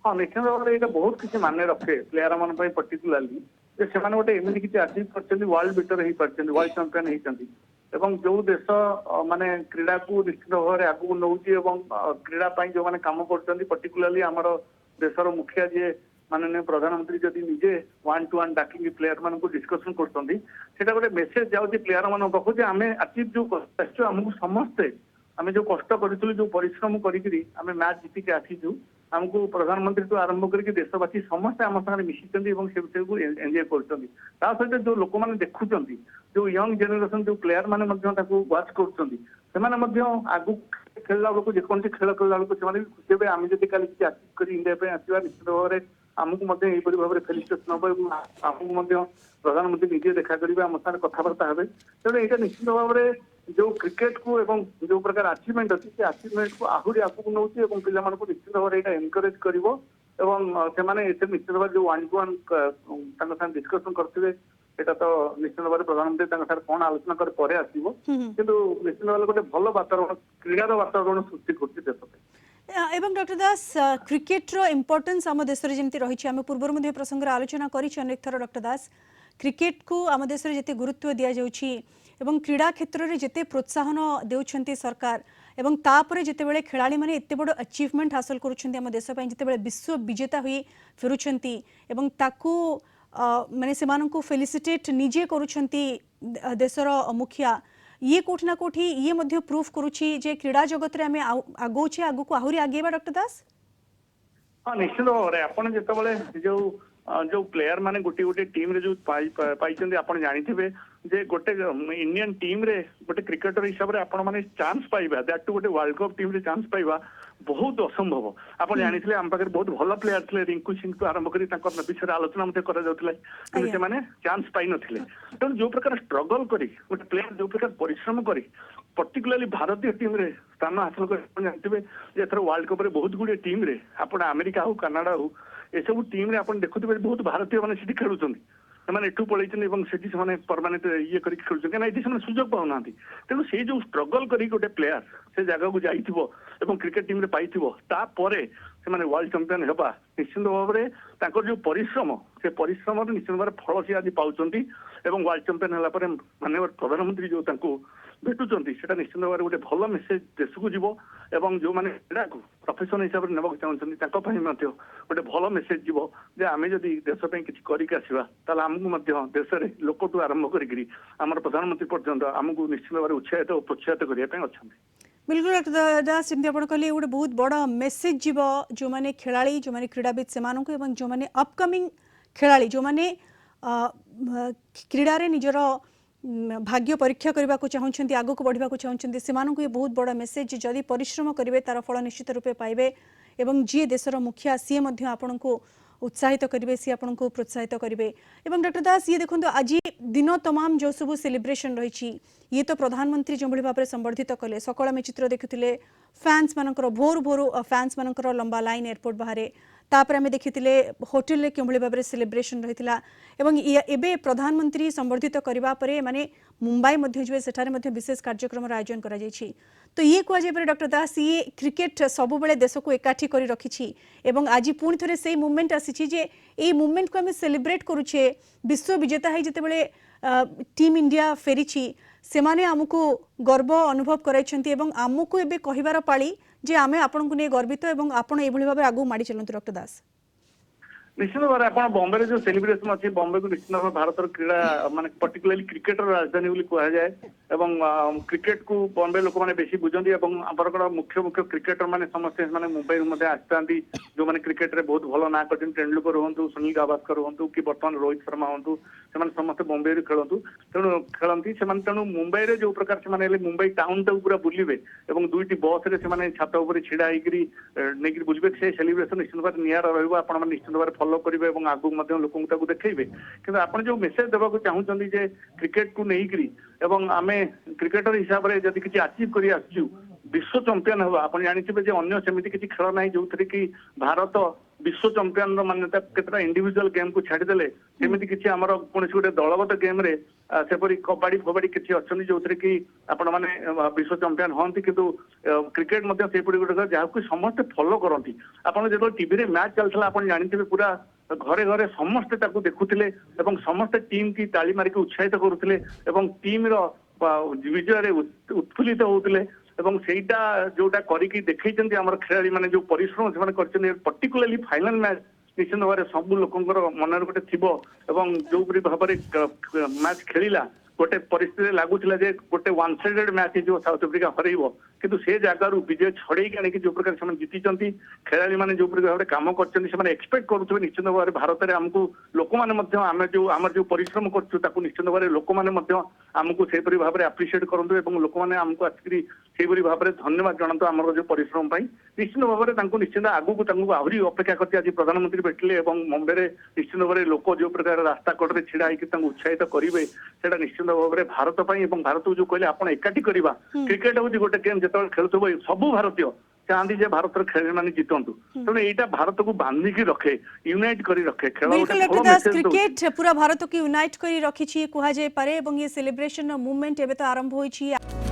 हाँ निश्चित भाव में ये बहुत किसी मान्य रखे प्लेयर मान पर्टिकुलाली से गोटे एमती किसी अचिव कर वर्ल्ड बीटर हो पार्टी वर्ल्ड चैंपियन होती जो देश माने क्रीड़ा को निश्चित भाव में आगू नौ क्रीड़ा जो मैंने कम कर पर्टिकुलाली आमर देशर मुखिया जी माननीय प्रधानमंत्री जदि निजे 1-to-1 डाकिंग प्लेयर मान डिस्कसन कर गोटे मेसेज जाऊँगी प्लेयर मान पाखु आम अचिव जो आमको समस्ते आम जो कष्ट करूँ जो परिश्रम करी मैच जीतिक आसीचु आमको प्रधानमंत्री तो आरंभ करके देशवासी समस्त आम साथ मिशी से विषय को एंजॉय कर सहित जो लोक मैंने देखुं जो यंग जेनेरेशन जो प्लेयर मैंने वाच कर आगु खेलला बेलू जेकोसी खेल खेलला बेलू से खुशी हे आम जब कल अचिव कर इंडिया आसवा निश्चित भाव में आमको भाव में फेलिसिटेसन हम आमको प्रधानमंत्री निजे देखा करेंगे आम साथ कथबार्ता हे तेणु यहाँ निश्चित भाव में जो क्रिकेट को एवं जो प्रकार अचिवमेंट अच्छी से अचिवमेंट को आहरी आगू नौ पिला निश्चित भाव में एनकरेज कर निश्चित भाव जो 1-to-1 डिस्कसन करते এটা তো নিশ্চিত ভাবে প্রধানমন্ত্রী সাথে কোন আলোচনা করে পরে আসিব কিন্তু নিশ্চিত ভাবে গোটে ভালো বাতাবরণ ক্রীড়ার বাতাবরণ সৃষ্টি করছে দেশ এবং ডক্টর দাস ক্রিকেটর ইম্পর্টেন্স आम देश में जमी रही आम पूर्व प्रसंग आलोचना करेक थर डक्टर दास क्रिकेट को आम देश में जिते गुरुत्व दि जाऊँगी एवं क्रीड़ा क्षेत्र में जिते प्रोत्साहन देउछंती सरकार एवं तापर जितेबाला खेलाड़ी मैंने एत बड़ अचिवमेंट हासिल करुँच देश जितेबाला विश्व विजेता हुई फेरुंट एवं ताकू माने सेमानंको फेलिसिटेट निजे करुछंती देशर मुखिया ये कोठी ना कोठी ये मध्य प्रूफ करुछि जे क्रीड़ा जगत रे हमें आगोचे आगु को आहुरी आगेबा डॉक्टर दास। हाँ निश्चित भाव में आपन जेतबले जो प्लेयर माने गोटे गोटे टीम रे जो पाइछंती आपन जानिथिबे जे गोटे इंडियन टीम रे गोटे क्रिकेटर हिसाब रे आपन माने चांस पाइबा दैट टू गोटे वर्ल्ड कप टीम रे चांस पाइबा बहुत असंभव आपन जानिथिले हम पाखे बहुत भल प्लेयर थिले रिंकू सिंह तो आरंभ करी तांकर विषय आलोचना मते करा जाउथिले किंतु से माने चांस पाइ नथिले तेणु जो प्रकार स्ट्रगल करी गोटे प्लेयर जो प्रकार परिश्रम करी पर्टिकुलरली भारतीय टीम रे स्थान हासिल कर जानथिबे जे एथर वर्ल्ड कप रे बहुत गुडे टीम रे आपन अमेरिका हो कनाडा हो ए सब टीम रे आपन देखुथिबे बहुत भारतीय माने सिटी खेलुछंती से एठू पलैसे परमानेंट ये कर सुजोग पाऊना तेणु से जो स्ट्रगल कर गोटे प्लेयर से जगह को जाइथिबो एवं क्रिकेट टीम रे पाइथिबो तापरे से माने वर्ल्ड चैंपियन हेबा निश्चित भाव में जो परिश्रम से परिश्रम निश्चित भाव फल से आज पाउचंती एवं वर्ल्ड चैंपियन होला परे माननीय प्रधानमंत्री जो तांको भेटुचंती सेटा निश्चित भाव में गोटे भल मेसेज देश को जीवो एवं जो माने क्रीड़ा को प्रोफेशन हिसाब से नेबाक चाहूँगी गोटे भल मेसेज जीवो जे आमे जदि देश पे किछि करिक आसीबा ताले आमको देश में लोकटू आरंभ करी आमर प्रधानमंत्री पर्यंत आमको निश्चित भाव में उत्साहित और प्रोत्साहित करने अच्छा बिल्कुल डॉक्टर दास जमी आप कहले गोटे बहुत बड़ मेसेज जीव जो मैंने खेलाड़ी जो मैंने क्रीड़ाविद से जो मैंने अपकमिंग खेलाड़ी जो मैंने क्रीड़ा निजर भाग्य परीक्षा करने को चाहते आग को बढ़ा चाहते से ये बहुत बड़ा मेसेज जदि परिश्रम करेंगे तार फल निश्चित रूपे पाइबे एवं जी देशर मुखिया सी आपण को उत्साहित करेंगे सी आपण को प्रोत्साहित करेंगे एवं डॉक्टर दास ये देखो आज दिन तमाम जो सब सेलिब्रेशन रही ये तो प्रधानमंत्री जो भाव में संबर्धित कले सकाल में चित्र देखुले फैंस मानकर भोर भोर फैंस मानकर लंबा लाइन एयरपोर्ट बाहर तापर आम देखी होटेल रे किभली भाव में सेलिब्रेशन रही एवं एबे प्रधानमंत्री संबर्धित करने माने मुंबई जो सेठारे विशेष कार्यक्रम आयोजन करा जायछि तो ये कहुए डॉक्टर दास ये क्रिकेट सब बेले देश को एकाठी कर रखी एवं आज पुणी थे से मुवमेंट आसी जे ये मुवमेंट को आम सेलिब्रेट करुचे विश्व विजेता है जिते टीम इंडिया फेरी से माने आमको गर्व अनुभव कराइछंती एवं आमको एबे कहिबार पाली जे आमे आपन को ने गर्वित एवं आपन एभली भाबे आगु माडी चलंतु डॉक्टर दास निश्चित भाव में आप बॉम्बे जो सेलिब्रेशन अच्छी बॉम्बे को निश्चित भाव भारत क्रीड़ा माने पर्टिकुलरली क्रिकेटर राजधानी बोली कह जाए एवं क्रिकेट को बॉम्बे लोक मैंने बेसी बुझंती आमर मुख्य मुख्य क्रिकेटर मैंने समस्ते माने मुंबई आसती जो मैंने क्रिकेट रे बहुत भल ना कर तेंदुलकर हूँ सुनील गावस्कर हूँ कि बर्तमान रोहित शर्मा हूँ से समस्त बॉम्बे खेलतु तेणु खेलती से तेणु मुंबई में जो प्रकार से मुंबई टाउन टाक पूरा बुलवे और दुईटी बस से छात उपर छिड़ा नहीं बुझे से सेलिब्रेशन निश्चित भाव निरा रहा निश्चित भाव फॉलो करेंगे और आगू लोक देखेबे कि आप जो मेसेज देवाक चाहूँगी जे क्रिकेट को लेकिन आम क्रिकेटर हिसाब से जब किसी अचीव कर विश्व चैंपियन हम आप जानते अन्य सेमती किसी खेल ना जो थे कि भारत विश्व चंपियन मान्यता केतटा इंडिविजुअल गेम को छाड़ीदेले सेମିତି କିଛି ଆମର କୌଣସି ଗୋଟେ ଦଳଗତ ଗେମ୍ ରେ ସେପରି କବାଡି ଫବାଡି କିଛି ଅଛନ୍ତି ଯୋଉଥିରେ କି ଆପଣ ମାନେ ବିଶ୍व ଚମ୍ପିୟନ ହୁଅନ୍ତି କିନ୍ତୁ କ୍ରିକେଟ ମଧ୍ୟ ସେପରି ଗୋଟେ ଯାହାକୁ ସମସ୍ତେ ଫଲୋ କରନ୍ତି ଆପଣ ଯେତେବେଳେ ଟିଭିରେ ମ୍ୟାଚ୍ ଚାଲିଥିଲା ଆପଣ ଜାଣିଥିବେ ପୁରା ଘରେ ଘରେ ସମସ୍ତେ ତାକୁ ଦେଖୁଥିଲେ ଏବଂ ସମସ୍ତେ ଟିମ୍ କି ତାଳି ମାରିକି ଉତ୍ସାହିତ କରୁଥିଲେ ଏବଂ ଟିମ୍ ର ବିଜୟରେ ଉତ୍ଫୁଲ୍ଲିତ ହଉଥିଲେ ଏବଂ ସେଇଟା ଯୋଉଟା କରିକି ଦେଖେଇଛନ୍ତି ଆମର ଖେଳାଳି ମାନେ ଯୋଉ ପରିଶ୍ରମ ସେମାନେ କରିଛନ୍ତି पर्टिकुलरली फाइनल मैच निश्चित भाव में सब लोकंर मन गोटे थी এবং ଯୋଉପରି ଭାବରେ ମ୍ୟାଚ୍ ଖେଳିଲା ଗୋଟେ ପରିସ୍ଥିତି ଲାଗୁଥିଲା ଯେ ଗୋଟେ ୱାନ୍ ସାଇଡେଡ୍ ମ୍ୟାଚ୍ ହେଇଯିବ ସାଉଥ ଆଫ୍ରିକା ହରେଇବ କିନ୍ତୁ ସେ ଜାଗାରୁ ବିଜୟ ଛଡେଇକି ଆଣିକି ଯୋଉ ପ୍ରକାର ସେମାନେ ଜିତିଛନ୍ତି ଖେଳାଳି ମାନେ ଯୋଉପରି ଭାବରେ କାମ କରିଛନ୍ତି ସେମାନେ ଏକ୍ସପେକ୍ଟ କରୁଥିବେ ନିଶ୍ଚିତ ଭାବରେ ଭାରତରେ ଆମକୁ ଲୋକମାନେ ମଧ୍ୟ ଆମର ଯୋଉ ପରିଶ୍ରମ କରୁଛୁ ତାକୁ ନିଶ୍ଚିତ ଭାବରେ ଲୋକମାନେ ମଧ୍ୟ ଆମକୁ ସେହିପରି ଭାବରେ ଆପ୍ରିସିଏଟ୍ କରନ୍ତୁ ଏବଂ ଲୋକମାନେ ଆମକୁ ଆସିକରି ସେହିପରି ଭାବରେ ଧନ୍ୟବାଦ ଜଣାନ୍ତୁ ଆମର ଯୋଉ ପରିଶ୍ରମ ପାଇଁ ନିଶ୍ଚିତ ଭାବରେ ତାଙ୍କୁ ନିଶ୍ଚିତ ଆଗକୁ ତାଙ୍କୁ ଆହୁରି ଅପେକ୍ଷା କରିଛି ଆଜି ପ୍ରଧାନମନ୍ତ୍ରୀ ଭେଟିଲେ ଏବଂ ମୁମ୍ବାଇରେ ନିଶ୍ଚିତ ଭାବରେ ଲୋକ ଯୋଉ ପ୍ରକାର ରାସ୍ତା କଡ଼ରେ ଛିଡା ହେଇକି ତାଙ୍କୁ ଉତ୍ସାହିତ କରିବେ ସେଟା ନିଶ୍ଚିତ ଭାବରେ ଭାରତ ପାଇଁ ଏବଂ ଭାରତକୁ ଯୋଉ କହିଲେ ଆପଣ ଏକାଠି କରିବା କ୍ରିକେଟ ହଉଛି ଗୋଟେ ଗେମ୍ ଯେତେବେଳେ ଖେଳୁଥିବ ସବୁ ଭାରତୀୟ ଚାହାନ୍ତି ଯେ ଭାରତର ଖେଳାଳି ମାନେ ଜିତନ୍ତୁ ତେଣୁ ଏଇଟା ଭାରତକୁ ବାନ୍ଧିକି ରଖେ ୟୁନାଇଟ କରି ରଖେ ଖେଳ बिल्कुल ଗୋଟେ ଭଲ डॉक्टर दास ମେସେଜ ଦଉଛି क्रिकेट पूरा भारत को यूनाइट करी रखी कहुए पारे और ये सेलिब्रेशन मूवमेंट एबे तो आरंभ होई